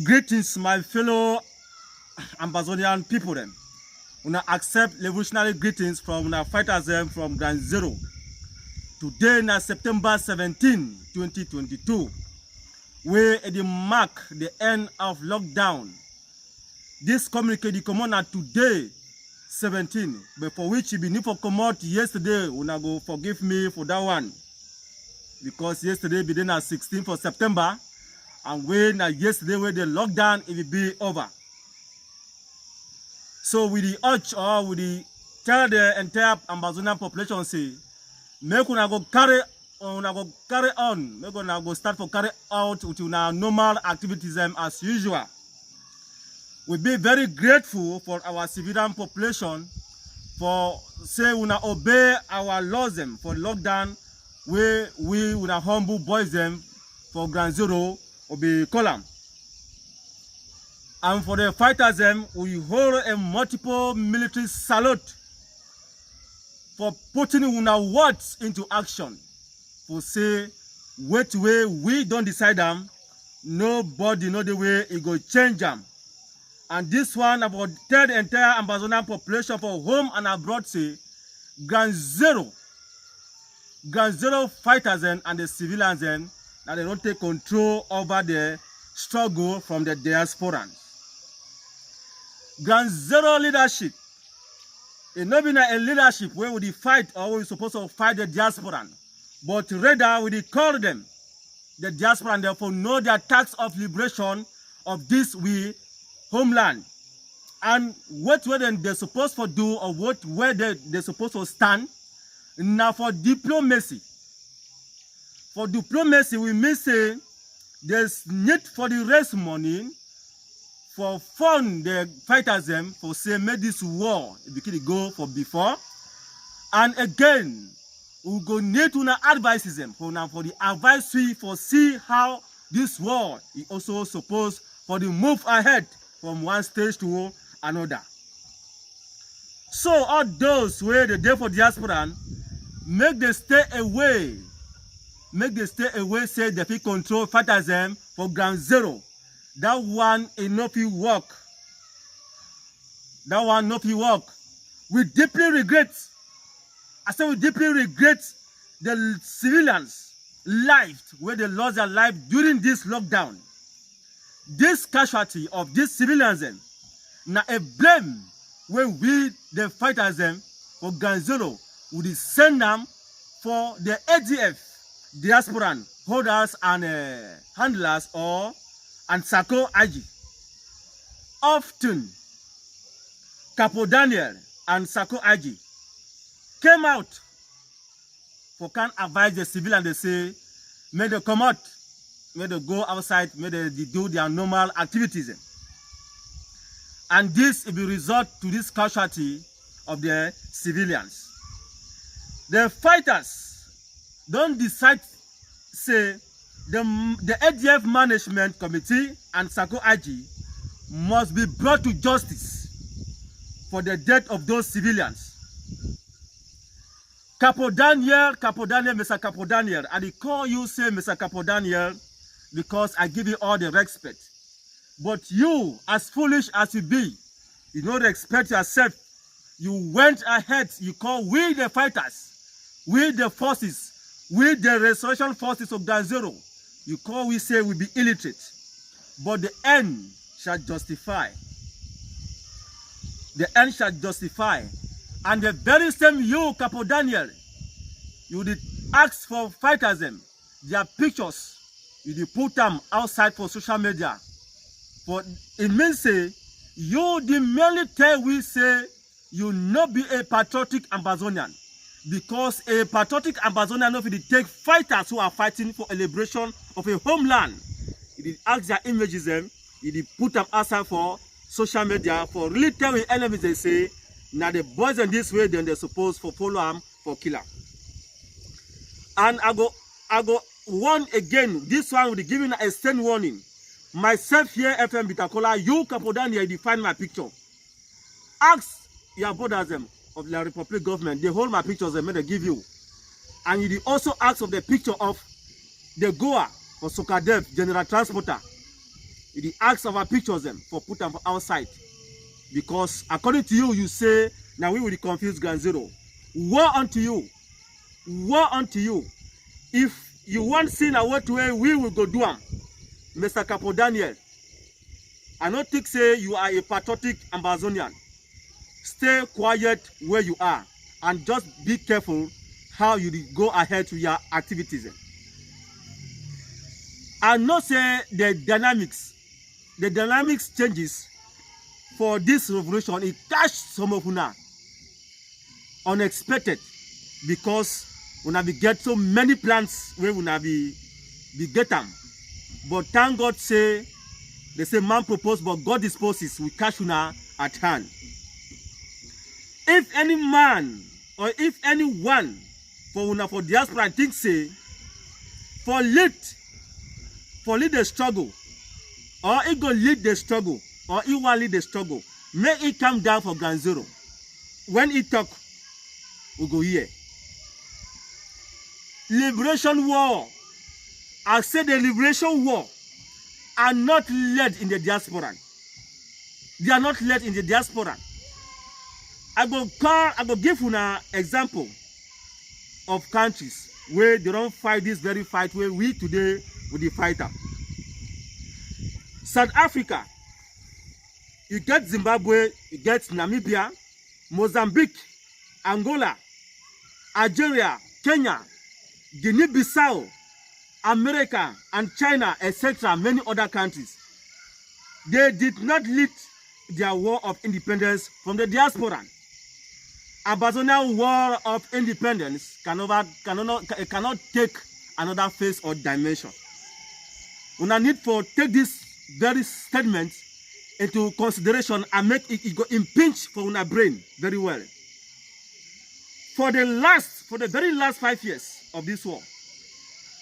Greetings, my fellow Amazonian people. Them, una accept revolutionary greetings from una fighters them from Ground Zero. Today, na September 17, 2022, where it mark the end of lockdown. This communique the commander today, 17, but for which you been for come out yesterday. Una go forgive me for that one, because yesterday began at 16th of September. And when yesterday when the lockdown it will be over. So with the urge or with the tell the entire Amazonian population say, make una go carry on, make una go start for carry out with una normal activities as usual. We be very grateful for our civilian population for say una obey our laws them for lockdown where we una humble boys them for Ground Zero. Be column. And for the fighters them, we hold a multiple military salute for putting our words into action. For say, wait way we don't decide them, nobody know the way it go change them. And this one about tell the entire Amazonian population for home and abroad say, Ground Zero fighters and the civilians then, that they don't take control over the struggle from the diaspora. Ground Zero leadership, it not been a leadership where we fight or we supposed to fight the diaspora, but rather we call them the diaspora and therefore know their task of liberation of this we homeland and what were they're supposed to do or what where they're supposed to stand. Now for diplomacy. For diplomacy, we may say there's need for the raise money for fund the fighters them for say make this war begin to go for before. And again, we go need to advise them for the advice for see how this war is also supposed for the move ahead from one stage to another. So all those where the day for diaspora make them stay away. Make the stay away, say they fit control fighters them for Ground Zero. That one enough you work. That one enough you work. We deeply regret. I say we deeply regret the civilians' life where they lost their life during this lockdown. This casualty of these civilians them, now a blame when we the fighters them for Ground Zero would send them for the AGF. Diaspora holders and handlers and Sako AG. Often, Capo and Sako AG came out for can advise the civilian. They say, may they come out, may they go outside, may they do their normal activities. And this will be result to this casualty of the civilians. The fighters don't decide, say, the AGF management committee and Sako AG must be brought to justice for the death of those civilians. Mr. Capo Daniel, I call you say Mr. Capo Daniel because I give you all the respect. But you, as foolish as you be, you don't respect yourself. You went ahead, you call we the fighters, we the forces, with the restoration forces of Ground Zero, you call we say we be illiterate, but the end shall justify. The end shall justify. And the very same you, Capo Daniel, you did ask for fighters them, their pictures, you did put them outside for social media. But it means say, you did merely tell we say, you not be a patriotic Amazonian. Because a patriotic Amazonian if it take fighters who are fighting for a liberation of a homeland, it ask their images them, it put them outside for social media for really telling enemies they say, now the boys in this way then they're supposed for follow them for kill them. And I go warn again, this one will be giving a stern warning. Myself here, FM Bitakola, you Capo Daniel, define my picture. Ask your brothers them of the Republic government, they hold my pictures and they give you. And you also ask of the picture of the Goa for Sokadev General Transporter. He ask our pictures them for put them outside. Because according to you, you say, now we will confuse Ground Zero. Woe unto you. Woe unto you. If you want sin a what way, we will go do them. Mr. Capo Daniel, I don't think say you are a patriotic Amazonian. Stay quiet where you are and just be careful how you go ahead with your activities. I not say the dynamics changes for this revolution. It touched some of una unexpected because una be get so many plans where una be get them. But thank God say they say man propose but God disposes. We catch una at hand. If any man or if anyone for una for diaspora think say for lead the struggle or it go lead the struggle or it want lead the struggle, may it come down for Ground Zero. When it talk, we go here. Liberation war. I said the liberation war are not led in the diaspora. They are not led in the diaspora. I go give you an example of countries where they don't fight this very fight where we today with the fighter. South Africa, you get Zimbabwe, you get Namibia, Mozambique, Angola, Algeria, Kenya, Guinea-Bissau, America and China, etc., many other countries. They did not lead their war of independence from the diaspora. Ambazonian war of independence cannot take another phase or dimension. We need to take this very statement into consideration and make it go impinge for our brain very well. For the very last 5 years of this war,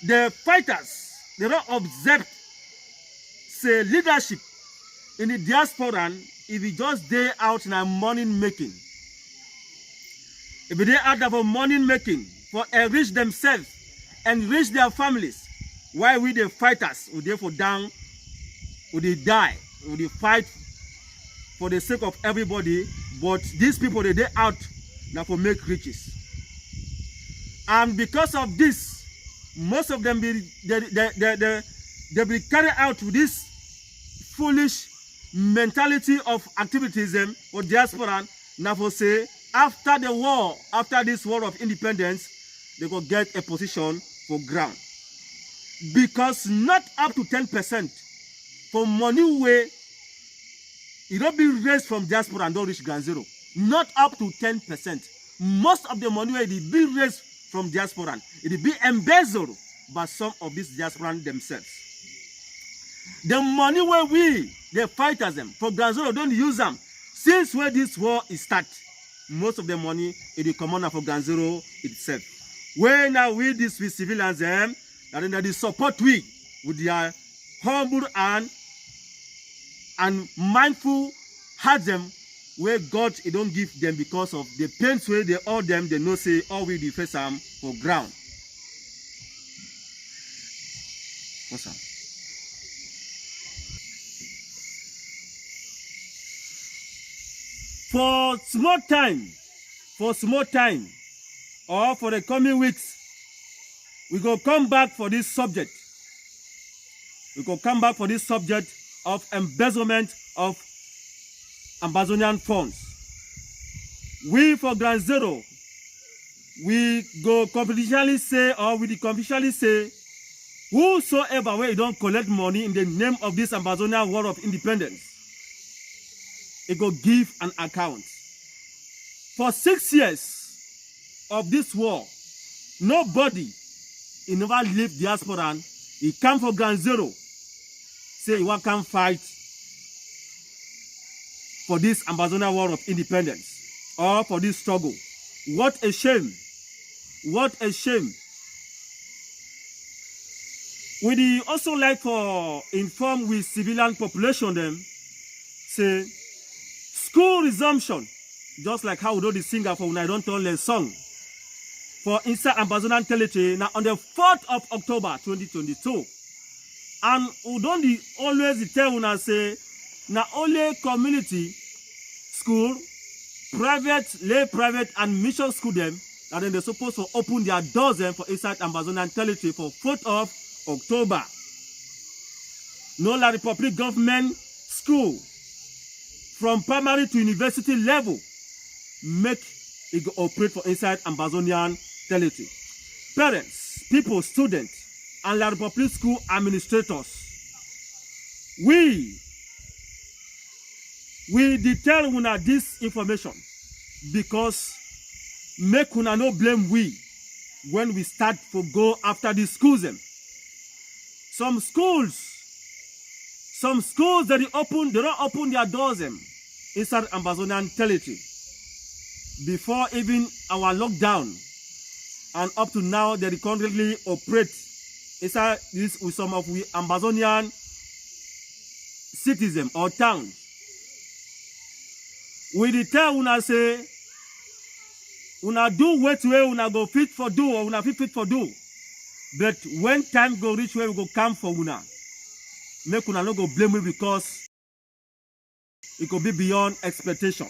the fighters, they don't observe say leadership in the diaspora if it just day out in a morning making. If they out of a morning making for enrich themselves, enrich their families, while we the fighters would therefore down, would they die, would they fight for the sake of everybody, but these people they out now for make riches. And because of this, most of them be they be carried out with this foolish mentality of activism or diaspora. Now for say after the war, after this war of independence, they go get a position for ground. Because not up to 10% for money way, it don't be raised from diaspora and don't reach Ground Zero. Not up to 10%. Most of the money way it be raised from diaspora, it will be embezzled by some of these diasporans themselves. The money where we, the fighters them, for Ground Zero don't use them. Since where this war is start, most of the money it will come on for Ground Zero itself. Where now we these civilians them, and then they support we with their humble and mindful heart them where God it don't give them because of the pains where they all them they know say all we the face them for ground. What's that? For small time, or for the coming weeks, we go come back for this subject. We go come back for this subject of embezzlement of Amazonian funds. We for Ground Zero, we go confidentially say, or we confidentially say, whosoever where you don't collect money in the name of this Amazonian War of Independence, it go give an account. For 6 years of this war, nobody in never leave diaspora. He come for Ground Zero, say he want come fight for this Amazonian War of Independence or for this struggle. What a shame! What a shame! We also like to inform with civilian population them say school resumption, just like how we do the singer for when I don't tell the song for inside Amazonian territory now on the 4th of October 2022. And we don't always tell una say, na only community school, private, lay private, and mission school them, and then they're supposed to open their doors them for inside Ambazonian territory for 4th of October. No La Republic government school from primary to university level make it go operate for inside Ambazonian territory. Parents, people, students, and La Republic school administrators, we tell una this information because make una no blame we when we start to go after the schools them. Some schools they don't open their doors them inside Ambazonian territory before even our lockdown, and up to now they currently operate inside this with some of we Ambazonian citizens or towns. We tell una say una do what way una go fit for do or una fit for do, but when time go reach where we go come for una, make una no go blame me because it could be beyond expectation.